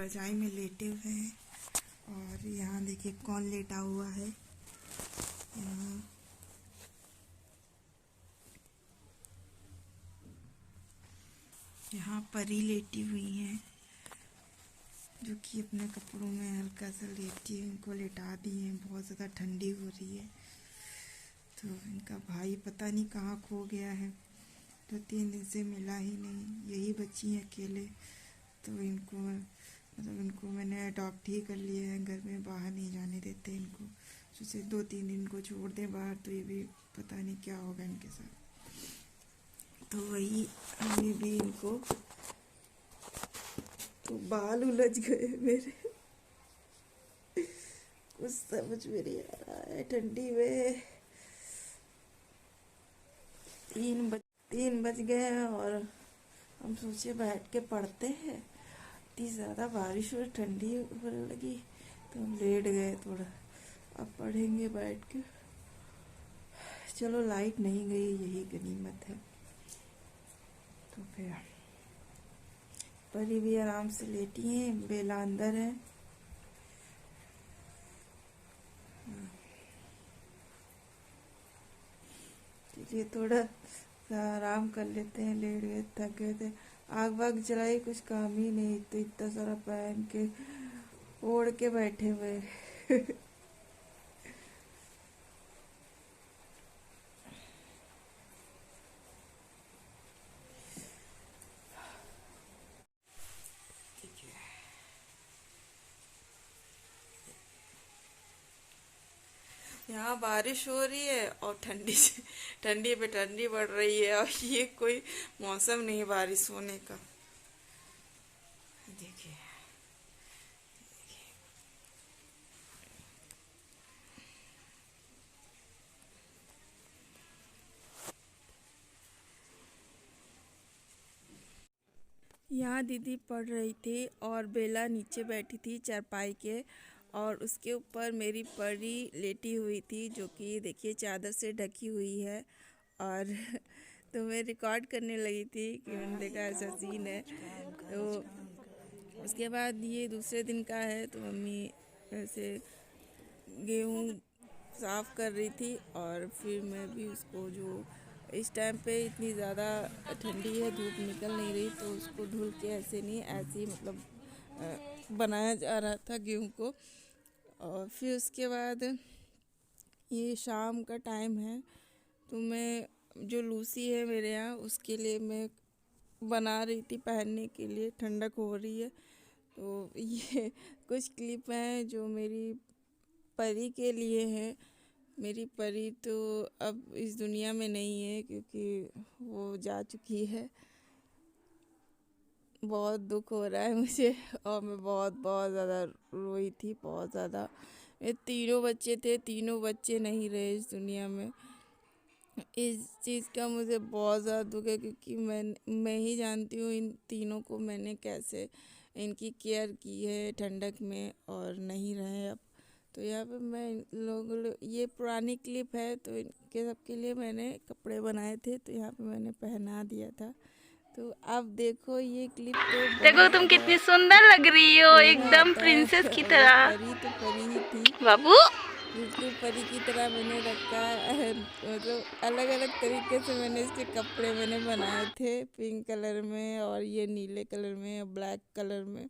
रजाई में लेटे हुए हैं। और यहाँ देखिए कौन लेटा हुआ है। यहाँ परी लेटी हुई हैं, जो कि अपने कपड़ों में हल्का सा लेटी है। इनको लेटा दी हैं, बहुत ज़्यादा ठंडी हो रही है। तो इनका भाई पता नहीं कहाँ खो गया है, 2-3 दिन से मिला ही नहीं। यही बच्ची हैं अकेले। तो इनको मैंने अडॉप्ट ही कर लिया है। घर में बाहर नहीं जाने देते इनको। सोचे 2-3 दिन को छोड़ दें बाहर, तो ये भी पता नहीं क्या होगा इनके साथ। तो वही अभी भी इनको तो बाल उलझ गए मेरे। कुछ समझ में नहीं आ रहा है ठंडी में। 3 बज गए हैं और हम सोचे बैठ के पढ़ते हैं। इतनी ज़्यादा बारिश और ठंडी होने लगी तो हम लेट गए थोड़ा। अब पढ़ेंगे बैठ के। चलो लाइट नहीं गई, यही गनीमत है। तो फिर परी भी आराम से लेटी हैं, बेला अंदर है। चलिए थोड़ा सा आराम कर लेते हैं, लेट गए, थक गए थे। आग वाग जलाई, कुछ काम ही नहीं, तो इतना सारा पहन के ओढ़ के बैठे हुए। यहाँ बारिश हो रही है और ठंडी पे ठंडी बढ़ रही है। और ये कोई मौसम नहीं बारिश होने का। देखिए यहाँ दीदी पढ़ रही थी और बेला नीचे बैठी थी चारपाई के, और उसके ऊपर मेरी परी लेटी हुई थी, जो कि देखिए चादर से ढकी हुई है। और तो मैं रिकॉर्ड करने लगी थी कि मैंने देखा ऐसा सीन है। तो उसके बाद ये दूसरे दिन का है, तो मम्मी ऐसे गेहूँ साफ़ कर रही थी। और फिर मैं भी उसको, जो इस टाइम पे इतनी ज़्यादा ठंडी है, धूप निकल नहीं रही, तो उसको धुल के ऐसे नहीं, ऐसे ही मतलब बनाया जा रहा था गेहूँ को। और फिर उसके बाद ये शाम का टाइम है, तो मैं, जो लूसी है मेरे यहाँ, उसके लिए मैं बना रही थी पहनने के लिए। ठंडक हो रही है, तो ये कुछ क्लिप हैं जो मेरी परी के लिए हैं। मेरी परी तो अब इस दुनिया में नहीं है, क्योंकि वो जा चुकी है। बहुत दुख हो रहा है मुझे, और मैं बहुत बहुत ज़्यादा रोई थी, बहुत ज़्यादा। ये तीनों बच्चे थे, तीनों बच्चे नहीं रहे इस दुनिया में। इस चीज़ का मुझे बहुत ज़्यादा दुख है, क्योंकि मैं ही जानती हूँ इन तीनों को मैंने कैसे इनकी केयर की है ठंडक में, और नहीं रहे अब। तो यहाँ पे मैं ये पुरानी क्लिप है, तो इनके सबके लिए मैंने कपड़े बनाए थे, तो यहाँ पे मैंने पहना दिया था। तो अब देखो ये क्लिप, तो देखो तुम कितनी सुंदर लग रही हो, एकदम प्रिंसेस की तरह। परी तो परी ही थी, बाबू बिल्कुल परी की तरह मैंने रखा है। मतलब अलग अलग तरीके से मैंने इसके कपड़े बनाए थे, पिंक कलर में, और ये नीले कलर में, और ब्लैक कलर में।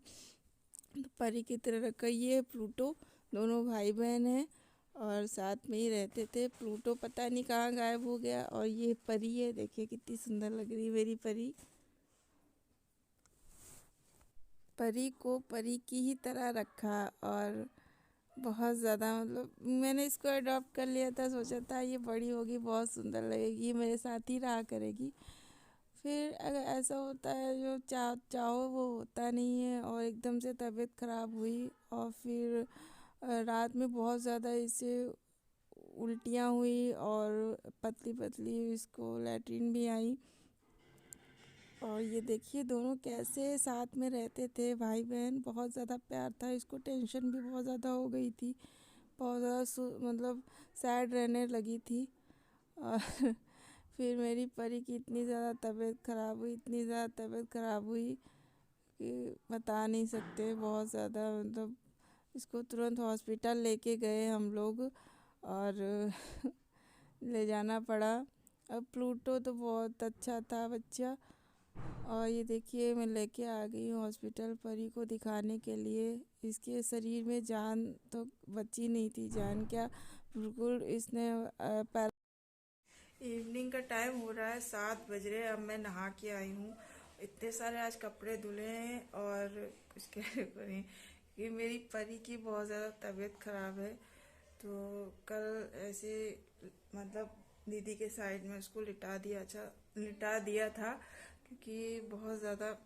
तो परी की तरह रखा। ये है प्लूटो, दोनों भाई बहन हैं और साथ में ही रहते थे। प्लूटो पता नहीं कहाँ गायब हो गया। और ये परी है, देखिए कितनी सुंदर लग रही है मेरी परी। परी को परी की ही तरह रखा, और बहुत ज़्यादा, मतलब मैंने इसको अडॉप्ट कर लिया था। सोचा था ये बड़ी होगी, बहुत सुंदर लगेगी, ये मेरे साथ ही रहा करेगी। फिर अगर ऐसा होता है, जो चाहो वो होता नहीं है, और एकदम से तबीयत ख़राब हुई। और फिर रात में बहुत ज़्यादा इसे उल्टियाँ हुई, और पतली पतली इसको लैट्रिन भी आई। और ये देखिए दोनों कैसे साथ में रहते थे, भाई बहन। बहुत ज़्यादा प्यार था। इसको टेंशन भी बहुत ज़्यादा हो गई थी, बहुत ज़्यादा मतलब सैड रहने लगी थी। और फिर मेरी परी की इतनी ज़्यादा तबीयत ख़राब हुई, इतनी ज़्यादा तबीयत ख़राब हुई कि बता नहीं सकते, बहुत ज़्यादा मतलब इसको तुरंत हॉस्पिटल लेके गए हम लोग और ले जाना पड़ा। अब प्लूटो तो बहुत अच्छा था बच्चा। और ये देखिए मैं लेके आ गई हूँ हॉस्पिटल परी को दिखाने के लिए। इसके शरीर में जान तो बची नहीं थी, जान क्या, बिल्कुल इसने इवनिंग का टाइम हो रहा है, 7 बज रहे हैं। अब मैं नहा के आई हूँ। इतने सारे आज कपड़े धुले हैं और कुछ कह करें कि मेरी परी की बहुत ज़्यादा तबीयत ख़राब है। तो कल ऐसे मतलब दीदी के साइड में उसको लिटा दिया था क्योंकि बहुत ज़्यादा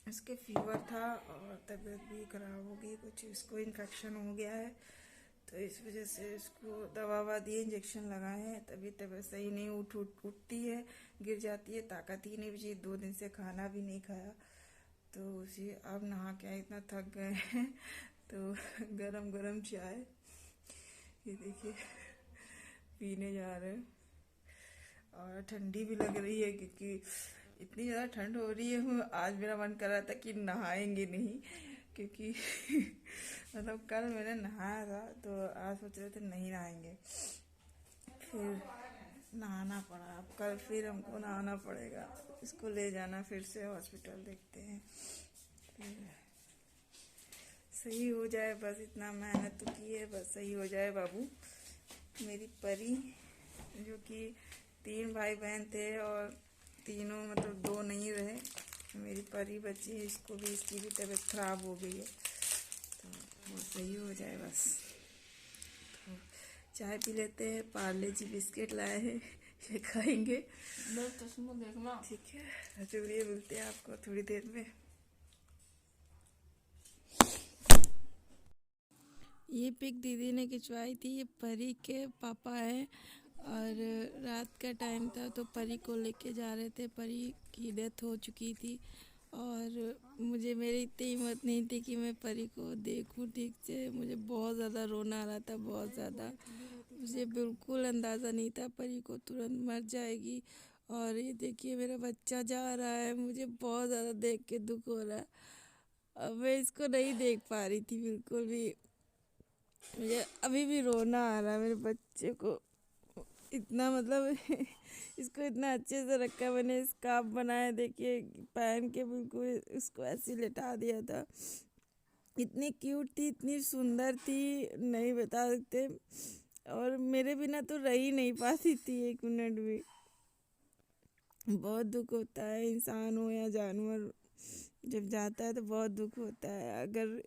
उसके फीवर था और तबीयत भी ख़राब हो गई, कुछ इसको इन्फेक्शन हो गया है। तो इस वजह से उसको दवा ववा दिए, इंजेक्शन लगाए हैं, तभी तबीयत सही नहीं, उठती है, गिर जाती है, ताकत ही नहीं बची। 2 दिन से खाना भी नहीं खाया। तो उसी अब नहा के इतना थक गए हैं तो गरम गरम चाय ये देखिए पीने जा रहे हैं। और ठंडी भी लग रही है क्योंकि इतनी ज़्यादा ठंड हो रही है। आज मेरा मन कर रहा था कि नहाएंगे नहीं क्योंकि मतलब कल मैंने नहाया था तो आज सोच रहे थे नहीं नहाएंगे, फिर नहाना पड़ा। अब कल फिर हमको नहाना पड़ेगा, इसको ले जाना फिर से हॉस्पिटल, देखते हैं फिर सही हो जाए। बस इतना मेहनत तो की है, बस सही हो जाए बाबू। मेरी परी जो कि 3 भाई बहन थे और तीनों मतलब 2 नहीं रहे, मेरी परी बची, इसको भी, इसकी भी तबीयत खराब हो गई है। तो वो सही हो जाए बस। तो चाय पी लेते हैं, पार्ले जी बिस्किट लाए हैं, ये खाएंगे। ठीक है, चलिए मिलते हैं आपको थोड़ी देर में। ये पिक दीदी ने खिंचवाई थी। ये परी के पापा हैं और रात का टाइम था तो परी को लेके जा रहे थे। परी की डेथ हो चुकी थी और मेरी इतनी हिम्मत नहीं थी कि मैं परी को देखूं ठीक से। मुझे बहुत ज़्यादा रोना आ रहा था, बहुत ज़्यादा। मुझे बिल्कुल अंदाज़ा नहीं था परी को तुरंत मर जाएगी। और ये देखिए मेरा बच्चा जा रहा है, मुझे बहुत ज़्यादा देख के दुख हो रहा है। अब मैं इसको नहीं देख पा रही थी बिल्कुल भी, मुझे अभी भी रोना आ रहा है मेरे बच्चे को। इतना मतलब इसको इतना अच्छे से रखा मैंने, स्कार्फ बनाया देखिए पहन के, बिल्कुल इसको ऐसे लिटा दिया था। इतनी क्यूट थी, इतनी सुंदर थी, नहीं बता सकते। और मेरे बिना तो रह ही नहीं पाती थी 1 मिनट भी। बहुत दुख होता है, इंसान हो या जानवर जब जाता है तो बहुत दुख होता है। अगर